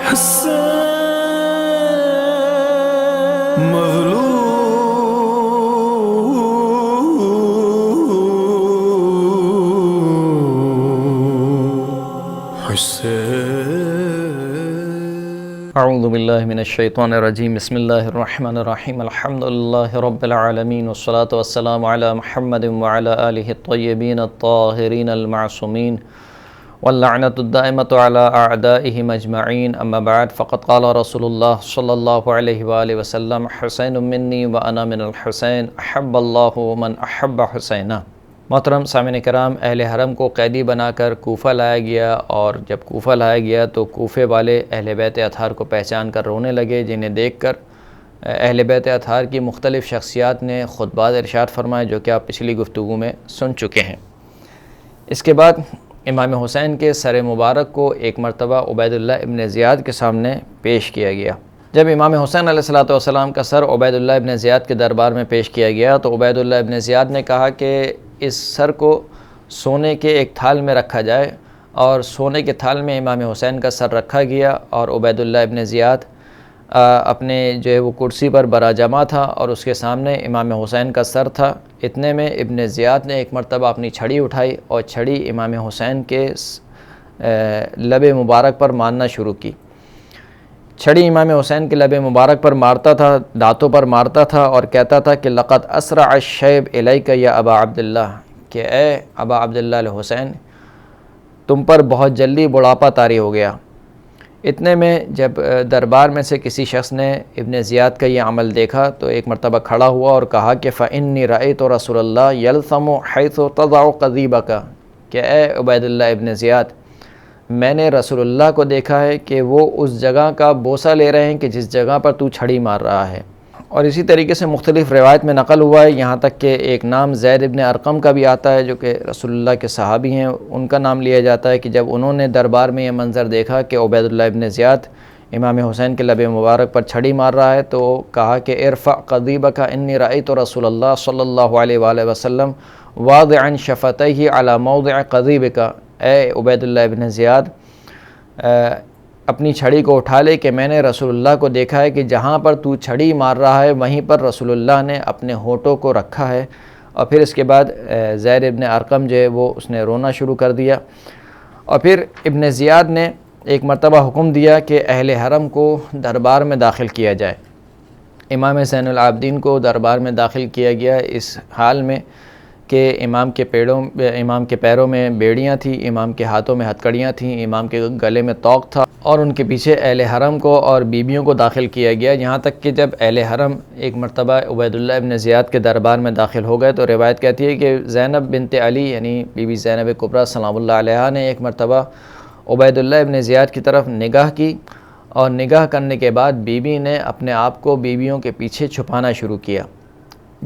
حسین مغلوب حسین۔ اعوذ باللہ من الشیطان الرجیم، بسم اللہ الرحمن الرحیم، الحمدللہ رب العالمین، والصلاة والسلام علی محمد وعلی آلہ الطیبین الطاہرین المعصومین، واللعنۃ الدائمۃ علی اعدائہم اجمعین، اما بعد، فقد قال رسول اللہ صلی اللہ علیہ وآلہ وسلم، حسین منی وانا من الحسین، احب اللہ من احب حسینہ۔ محترم سامعین کرام، اہل حرم کو قیدی بنا کر کوفہ لایا گیا، اور جب کوفہ لایا گیا تو کوفے والے اہل بیت اطہار کو پہچان کر رونے لگے، جنہیں دیکھ کر اہل بیت اطہار کی مختلف شخصیات نے خطبات ارشاد فرمائے، جو کہ آپ پچھلی گفتگو میں سن چکے ہیں۔ اس کے بعد امام حسین کے سر مبارک کو ایک مرتبہ عبید اللہ ابن زیاد کے سامنے پیش کیا گیا۔ جب امام حسین علیہ السلام کا سر عبید اللہ ابن زیاد کے دربار میں پیش کیا گیا تو عبید اللہ ابن زیاد نے کہا کہ اس سر کو سونے کے ایک تھال میں رکھا جائے، اور سونے کے تھال میں امام حسین کا سر رکھا گیا، اور عبید اللہ ابن زیاد اپنے جو ہے وہ کرسی پر براجمع تھا، اور اس کے سامنے امام حسین کا سر تھا۔ اتنے میں ابن زیاد نے ایک مرتبہ اپنی چھڑی اٹھائی اور چھڑی امام حسین کے لب مبارک پر مارنا شروع کی۔ چھڑی امام حسین کے لب مبارک پر مارتا تھا، دانتوں پر مارتا تھا، اور کہتا تھا کہ لقد اسرع الشیب الیک یا ابا عبداللہ، کہ اے ابا عبداللہ الحسین، تم پر بہت جلدی بڑھاپا طاری ہو گیا۔ اتنے میں جب دربار میں سے کسی شخص نے ابن زیاد کا یہ عمل دیکھا تو ایک مرتبہ کھڑا ہوا اور کہا کہ فإنی رأیت رسول اللہ یلثم حیث تضع قضیبک، کہ اے عبید اللہ ابن زیاد، میں نے رسول اللہ کو دیکھا ہے کہ وہ اس جگہ کا بوسہ لے رہے ہیں کہ جس جگہ پر تو چھڑی مار رہا ہے۔ اور اسی طریقے سے مختلف روایت میں نقل ہوا ہے، یہاں تک کہ ایک نام زید ابن ارقم کا بھی آتا ہے، جو کہ رسول اللہ کے صحابی ہیں، ان کا نام لیا جاتا ہے کہ جب انہوں نے دربار میں یہ منظر دیکھا کہ عبید اللہ ابن زیاد امام حسین کے لب مبارک پر چھڑی مار رہا ہے، تو کہا کہ ارفع قضیبک انی رأیت رسول اللہ صلی اللہ علیہ وآلہ وسلم واضعا شفتیہ علی موضع قضیبک، اے عبید اللہ ابن زیاد، اپنی چھڑی کو اٹھا لے کہ میں نے رسول اللہ کو دیکھا ہے کہ جہاں پر تو چھڑی مار رہا ہے وہیں پر رسول اللہ نے اپنے ہونٹوں کو رکھا ہے۔ اور پھر اس کے بعد زید ابن ارقم جو ہے وہ اس نے رونا شروع کر دیا، اور پھر ابن زیاد نے ایک مرتبہ حکم دیا کہ اہل حرم کو دربار میں داخل کیا جائے۔ امام زین العابدین کو دربار میں داخل کیا گیا اس حال میں کہ امام کے پیروں میں بیڑیاں تھیں، امام کے ہاتھوں میں ہتکڑیاں تھیں، امام کے گلے میں طوق تھا، اور ان کے پیچھے اہل حرم کو اور بیبیوں کو داخل کیا گیا، یہاں تک کہ جب اہل حرم ایک مرتبہ عبید اللہ ابن زیاد کے دربار میں داخل ہو گئے تو روایت کہتی ہے کہ زینب بنت علی یعنی بی بی زینب کبریٰ سلام اللہ علیہا نے ایک مرتبہ عبید اللہ ابن زیاد کی طرف نگاہ کی، اور نگاہ کرنے کے بعد بیوی نے اپنے آپ کو بیویوں کے پیچھے چھپانا شروع کیا۔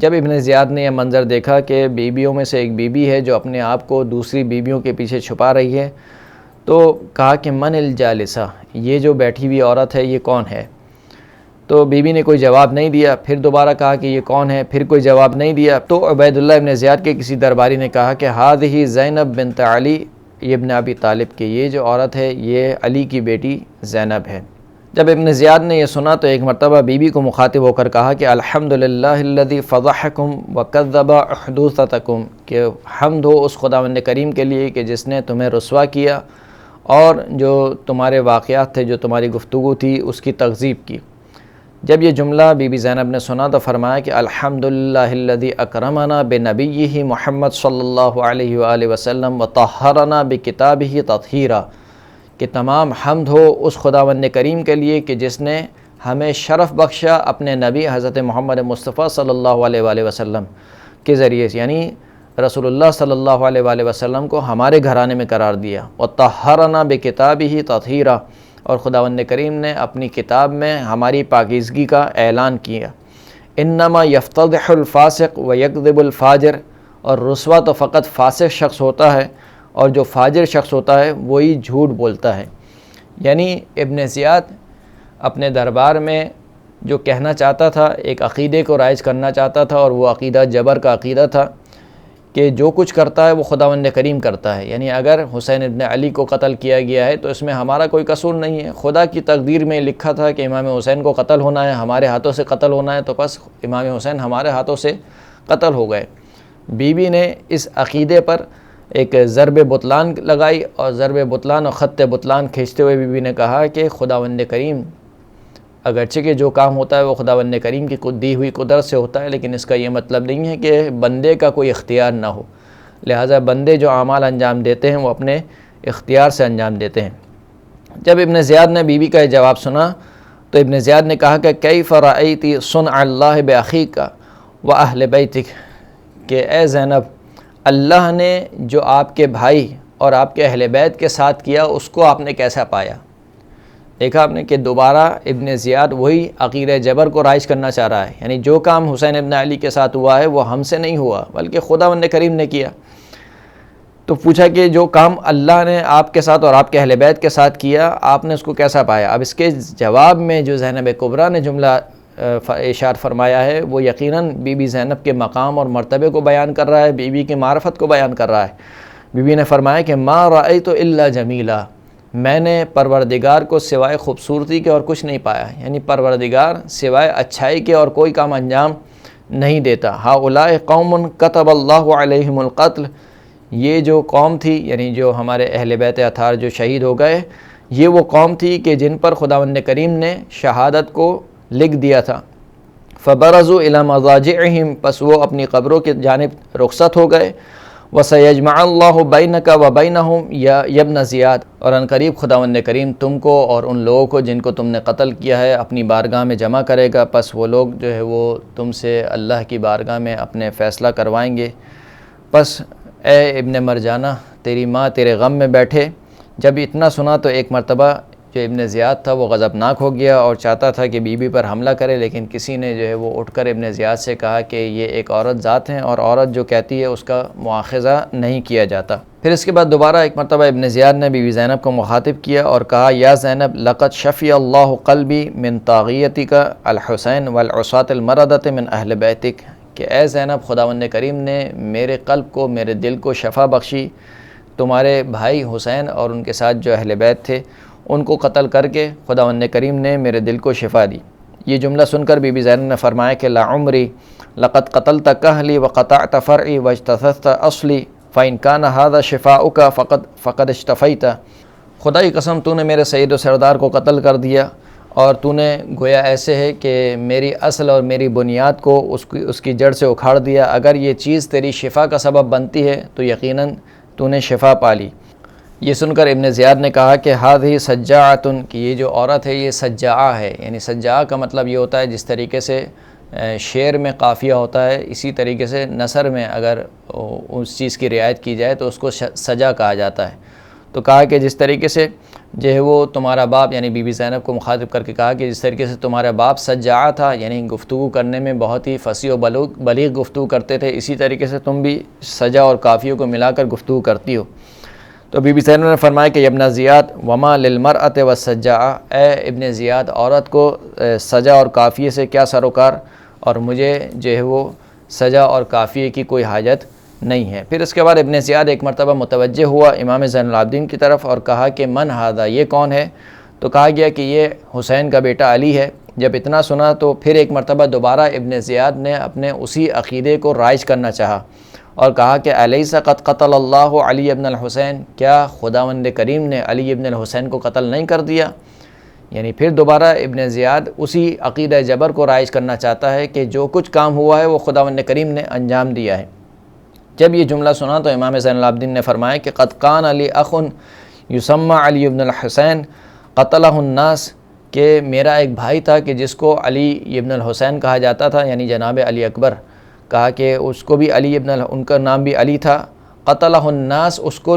جب ابن زیاد نے یہ منظر دیکھا کہ بیویوں میں سے ایک بیوی ہے جو اپنے آپ کو دوسری بیویوں کے پیچھے چھپا رہی ہے، تو کہا کہ من الجالسہ، یہ جو بیٹھی ہوئی عورت ہے یہ کون ہے؟ تو بیوی نے کوئی جواب نہیں دیا، پھر دوبارہ کہا کہ یہ کون ہے، پھر کوئی جواب نہیں دیا، تو عبید اللہ ابن زیاد کے کسی درباری نے کہا کہ ہذہ زینب بنت علی ابن ابی طالب، کہ یہ جو عورت ہے یہ علی کی بیٹی زینب ہے۔ جب ابن زیاد نے یہ سنا تو ایک مرتبہ بیوی کو مخاطب ہو کر کہا کہ الحمدللہ الذی فضحکم وکذب حدوثتکم، کہ حمد ہو اس خداوند کریم کے لیے کہ جس نے تمہیں رسوا کیا اور جو تمہارے واقعات تھے، جو تمہاری گفتگو تھی، اس کی تکذیب کی۔ جب یہ جملہ بی بی زینب نے سنا تو فرمایا کہ الحمدللہ الذی اکرمنا بنبیہ محمد صلی اللہ علیہ وآلہ وسلم وطہرنا بکتابہ تطہیرا، کہ تمام حمد ہو اس خداوند کریم کے لیے کہ جس نے ہمیں شرف بخشا اپنے نبی حضرت محمد مصطفیٰ صلی اللہ علیہ وآلہ وسلم کے ذریعے سے، یعنی رسول اللہ صلی اللہ علیہ وآلہ وسلم کو ہمارے گھرانے میں قرار دیا، وطہرنا بکتابہ تطہیرا، اور خداوند کریم نے اپنی کتاب میں ہماری پاکیزگی کا اعلان کیا۔ انما یفتضح الفاسق ویکذب الفاجر، اور رسوا تو فقط فاسق شخص ہوتا ہے، اور جو فاجر شخص ہوتا ہے وہی جھوٹ بولتا ہے۔ یعنی ابن زیاد اپنے دربار میں جو کہنا چاہتا تھا، ایک عقیدے کو رائج کرنا چاہتا تھا، اور وہ عقیدہ جبر کا عقیدہ تھا کہ جو کچھ کرتا ہے وہ خداوند کریم کرتا ہے. یعنی اگر حسین ابن علی کو قتل کیا گیا ہے تو اس میں ہمارا کوئی قصور نہیں ہے. خدا کی تقدیر میں لکھا تھا کہ امام حسین کو قتل ہونا ہے، ہمارے ہاتھوں سے قتل ہونا ہے، تو بس امام حسین ہمارے ہاتھوں سے قتل ہو گئے. بی بی نے اس عقیدے پر ایک ضرب بطلان لگائی، اور ضرب بطلان اور خط بطلان کھینچتے ہوئے بی بی نے کہا کہ خداوند کریم، اگرچہ کہ جو کام ہوتا ہے وہ خداوند کریم کی دی ہوئی قدرت سے ہوتا ہے، لیکن اس کا یہ مطلب نہیں ہے کہ بندے کا کوئی اختیار نہ ہو. لہٰذا بندے جو اعمال انجام دیتے ہیں وہ اپنے اختیار سے انجام دیتے ہیں. جب ابن زیاد نے بی بی کا یہ جواب سنا تو ابن زیاد نے کہا کہ کیف رأیتی صنع اللہ بأخیک و اہل بیتک، کہ اے زینب، اللہ نے جو آپ کے بھائی اور آپ کے اہل بیت کے ساتھ کیا اس کو آپ نے کیسا پایا. دیکھا آپ نے کہ دوبارہ ابن زیاد وہی عقیدہ جبر کو رائج کرنا چاہ رہا ہے. یعنی جو کام حسین ابن علی کے ساتھ ہوا ہے وہ ہم سے نہیں ہوا بلکہ خداوند کریم نے کیا. تو پوچھا کہ جو کام اللہ نے آپ کے ساتھ اور آپ کے اہل بیت کے ساتھ کیا آپ نے اس کو کیسا پایا. اب اس کے جواب میں جو زینب کبریٰ نے جملہ اشارہ فرمایا ہے وہ یقیناً بی بی زینب کے مقام اور مرتبے کو بیان کر رہا ہے، بی بی کی معرفت کو بیان کر رہا ہے. بی بی نے فرمایا کہ ما رأیت الا جمیلا، میں نے پروردگار کو سوائے خوبصورتی کے اور کچھ نہیں پایا. یعنی پروردگار سوائے اچھائی کے اور کوئی کام انجام نہیں دیتا. ہؤلاء قوم کتب اللہ علیہم القتل، یہ جو قوم تھی، یعنی جو ہمارے اہل بیت اطہار جو شہید ہو گئے، یہ وہ قوم تھی کہ جن پر خداوند کریم نے شہادت کو لکھ دیا تھا. فبرزوا الی مضاجعہم، پس وہ اپنی قبروں کی جانب رخصت ہو گئے. وَسَيَجْمَعَ اللَّهُ بَيْنَكَ وَبَيْنَهُمْ یا ابن زیاد، اور ان قریب خداوند کریم تم کو اور ان لوگوں کو جن کو تم نے قتل کیا ہے اپنی بارگاہ میں جمع کرے گا. پس وہ لوگ جو ہے وہ تم سے اللہ کی بارگاہ میں اپنے فیصلہ کروائیں گے. پس اے ابن مرجانہ، تیری ماں تیرے غم میں بیٹھے. جب اتنا سنا تو ایک مرتبہ جو ابن زیاد تھا وہ غضبناک ہو گیا اور چاہتا تھا کہ بی بی پر حملہ کرے، لیکن کسی نے جو ہے وہ اٹھ کر ابن زیاد سے کہا کہ یہ ایک عورت ذات ہیں اور عورت جو کہتی ہے اس کا مواخذہ نہیں کیا جاتا. پھر اس کے بعد دوبارہ ایک مرتبہ ابن زیاد نے بی بی زینب کو مخاطب کیا اور کہا یا زینب لقد شفی اللہ قلبی من طاغیتک الحسین والعصاة المردۃ من اہل بیتک، کہ اے زینب خداوند کریم نے میرے قلب کو، میرے دل کو شفا بخشی تمہارے بھائی حسین اور ان کے ساتھ جو اہل بیت تھے ان کو قتل کر کے خداوند کریم نے میرے دل کو شفا دی. یہ جملہ سن کر بی بی زینب نے فرمایا کہ لعمری لقد قتلت کہلی وقطعت فرعی واجتثثت اصلی فإن كان هذا شفاؤك فقد اشتفیت، خدا کی قسم تو نے میرے سید و سردار کو قتل کر دیا اور تو نے گویا ایسے ہے کہ میری اصل اور میری بنیاد کو اس کی جڑ سے اکھاڑ دیا. اگر یہ چیز تیری شفا کا سبب بنتی ہے تو یقیناً تو نے شفا پا لی. یہ سن کر ابن زیاد نے کہا کہ ہذہ سجاعۃ، کہ یہ جو عورت ہے یہ سجاعہ ہے. یعنی سجاعہ کا مطلب یہ ہوتا ہے جس طریقے سے شعر میں قافیہ ہوتا ہے اسی طریقے سے نثر میں اگر اس چیز کی رعایت کی جائے تو اس کو سجا کہا جاتا ہے. تو کہا کہ جس طریقے سے جو ہے وہ تمہارا باپ، یعنی بی بی زینب کو مخاطب کر کے کہا کہ جس طریقے سے تمہارا باپ سجاعہ تھا، یعنی گفتگو کرنے میں بہت ہی فصیح و بلیغ گفتگو کرتے تھے، اسی طریقے سے تم بھی سجا اور قافیوں کو ملا کر گفتگو کرتی ہو. تو بی بی زینب نے فرمایا کہ ابن زیاد وما للمرأۃ والسجاعہ، اے ابن زیاد عورت کو سجا اور قافیے سے کیا سروکار، اور مجھے جو ہے وہ سجا اور قافیے کی کوئی حاجت نہیں ہے. پھر اس کے بعد ابن زیاد ایک مرتبہ متوجہ ہوا امام زین العابدین کی طرف اور کہا کہ من ھذا، یہ کون ہے؟ تو کہا گیا کہ یہ حسین کا بیٹا علی ہے. جب اتنا سنا تو پھر ایک مرتبہ دوبارہ ابن زیاد نے اپنے اسی عقیدے کو رائج کرنا چاہا اور کہا کہ الیس قد قتل اللہ علی ابن الحسین، کیا خداوند کریم نے علی ابن الحسین کو قتل نہیں کر دیا؟ یعنی پھر دوبارہ ابن زیاد اسی عقیدہ جبر کو رائج کرنا چاہتا ہے کہ جو کچھ کام ہوا ہے وہ خداوند کریم نے انجام دیا ہے. جب یہ جملہ سنا تو امام زین العابدین نے فرمایا کہ قد کان علی اخ یسمى علی ابن الحسین قتلہ الناس، کہ میرا ایک بھائی تھا کہ جس کو علی ابن الحسین کہا جاتا تھا، یعنی جناب علی اکبر. کہا کہ اس کو بھی علی ان کا نام بھی علی تھا. قتلہ الناس، اس کو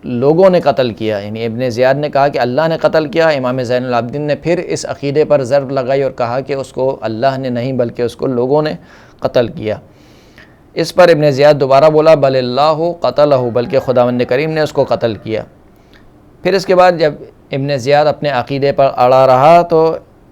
لوگوں نے قتل کیا. یعنی ابن زیاد نے کہا کہ اللہ نے قتل کیا، امام زین العابدین نے پھر اس عقیدے پر ضرب لگائی اور کہا کہ اس کو اللہ نے نہیں بلکہ اس کو لوگوں نے قتل کیا. اس پر ابن زیاد دوبارہ بولا بل اللہ قتلہ، بلکہ خداوند کریم نے اس کو قتل کیا. پھر اس کے بعد جب ابن زیاد اپنے عقیدے پر اڑا رہا تو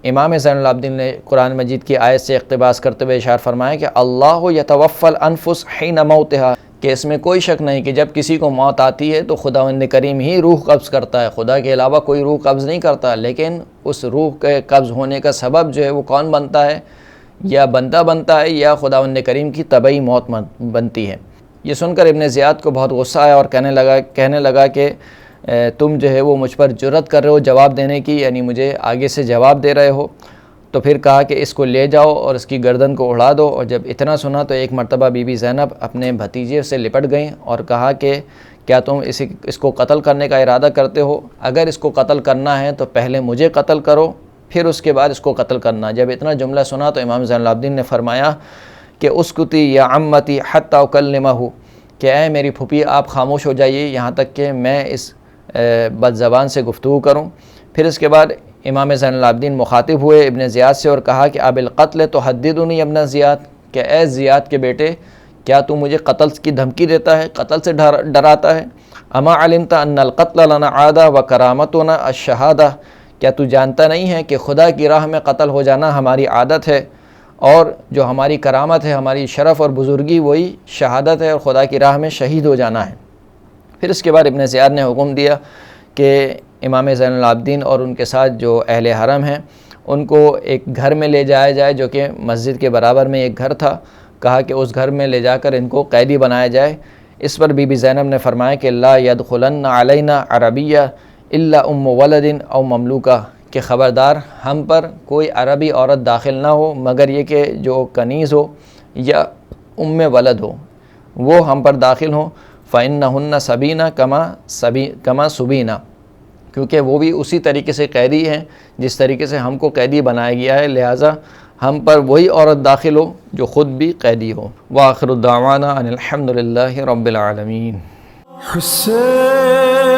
امام زین العابدین نے قرآن مجید کی آیت سے اقتباس کرتے ہوئے اشارہ فرمایا کہ اللہ یتوفی الانفس حین موتہا، کہ اس میں کوئی شک نہیں کہ جب کسی کو موت آتی ہے تو خداوند کریم ہی روح قبض کرتا ہے، خدا کے علاوہ کوئی روح قبض نہیں کرتا، لیکن اس روح کے قبض ہونے کا سبب جو ہے وہ کون بنتا ہے؟ یا بندہ بنتا ہے یا خداوند کریم کی طبعی موت بنتی ہے۔ یہ سن کر ابن زیاد کو بہت غصہ آیا اور کہنے لگا کہ تم جو ہے وہ مجھ پر جرأت کر رہے ہو جواب دینے کی، یعنی مجھے آگے سے جواب دے رہے ہو۔ تو پھر کہا کہ اس کو لے جاؤ اور اس کی گردن کو اڑا دو۔ اور جب اتنا سنا تو ایک مرتبہ بی بی زینب اپنے بھتیجے سے لپٹ گئیں اور کہا کہ کیا تم اس کو قتل کرنے کا ارادہ کرتے ہو؟ اگر اس کو قتل کرنا ہے تو پہلے مجھے قتل کرو، پھر اس کے بعد اس کو قتل کرنا۔ جب اتنا جملہ سنا تو امام زین العابدین نے فرمایا کہ اسکتی یا عمتی حتی اکلمہ، کہ اے میری پھوپھی آپ خاموش ہو جائیے یہاں تک کہ میں اس بد زبان سے گفتگو کروں۔ پھر اس کے بعد امام زین العابدین مخاطب ہوئے ابن زیاد سے اور کہا کہ اب القتل تحددنی ابن زیاد، کہ اے زیاد کے بیٹے کیا تو مجھے قتل کی دھمکی دیتا ہے، قتل سے ڈراتا ہے؟ اما علمت ان القتل لنا عادہ و کرامتنا الشہادہ، کیا تو جانتا نہیں ہے کہ خدا کی راہ میں قتل ہو جانا ہماری عادت ہے، اور جو ہماری کرامت ہے، ہماری شرف اور بزرگی وہی شہادت ہے، اور خدا کی راہ میں شہید ہو جانا ہے۔ پھر اس کے بعد ابن زیاد نے حکم دیا کہ امام زین العابدین اور ان کے ساتھ جو اہل حرم ہیں ان کو ایک گھر میں لے جایا جائے جو کہ مسجد کے برابر میں ایک گھر تھا۔ کہا کہ اس گھر میں لے جا کر ان کو قیدی بنایا جائے۔ اس پر بی بی زینب نے فرمایا کہ لا يدخلن علینا عربیہ الا ام ولد او مملوکہ، کہ خبردار ہم پر کوئی عربی عورت داخل نہ ہو مگر یہ کہ جو کنیز ہو یا ام ولد ہو وہ ہم پر داخل ہوں۔ فإنہن سبینہ کما سبینہ، کیونکہ وہ بھی اسی طریقے سے قیدی ہیں جس طریقے سے ہم کو قیدی بنایا گیا ہے، لہٰذا ہم پر وہی عورت داخل ہو جو خود بھی قیدی ہو۔ وآخر الدعوانا ان الحمد للہ رب العالمین۔ حسین